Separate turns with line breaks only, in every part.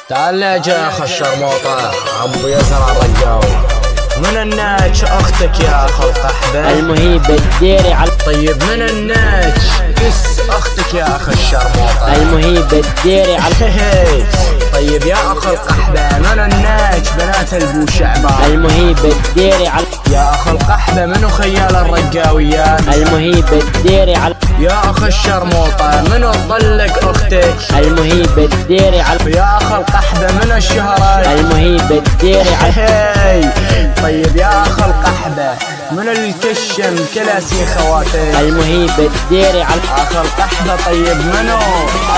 تعال يا اخ الشرموطة ابو يزرع الرجاوي من الناتش اختك يا اخ القحبة
المهيب الديري على
طيب من الناتش كس اختك يا اخ الشرموطة
المهيب الديري على
طيب يا اخ القحبة من الناتش بنات البو شعبان
المهيب الديري على
يا اخ القحبة منو خيال الرجاويات
المهيب الديري على
يا اخ الشرموطة منو طلق اختك
المهيب الديري على
يا اخ القحبة من الشهرات
المهيب الديري على
طيب يا اخ القحبة من الكشم كلاسي خواتك
المهيب الديري على
اخ القحبة طيب منو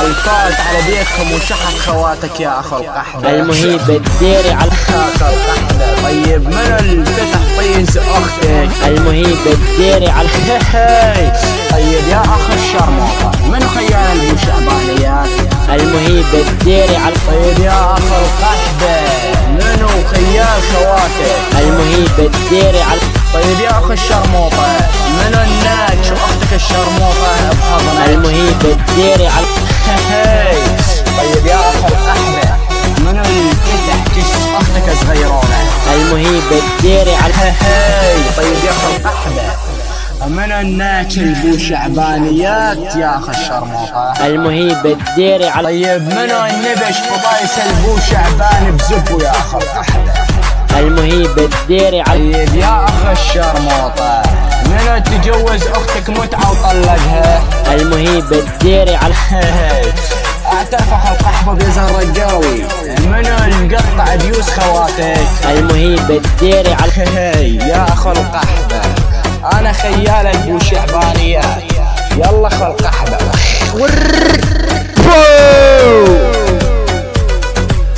الفات على بيتكم وشحت خواتك يا اخ القحبة
المهيب الديري على
اخ القحبة طيب منو الفتح طيز اختك
المهيب الديري على
طيب يا اخ الشرموطة منو خيال البو شعبانيات
المهيب الديري على
طيب يا اخ القحبة منو خيال خواتك
المهيب الديري على
طيب يا اخ الشرموطة منو الناتش واختك الشرموطة بحضنك
المهيب الديري على
طيب يا اخ القحبة منو الفتح كش اختك صغيرونة
المهيب الديري على
طيب يا اخ القحبة من الناتش البو شعبانيات يا اخ الشرموطة
المهيب الديري على
طيب منو النبش فضايس البو شعبان بزبو يا اخ القحبة
المهيب الديري على
طيب يا اخ الشرموطة منو تجوز اختك متعة وطلقها
المهيب الديري على
اعترف اخ القحبة بيزن رجاوي منو القطع ديوس خواتك
المهيب الديري على
يا اخ القحبة انا خيال البو شعبانيات يلا اخ القحبة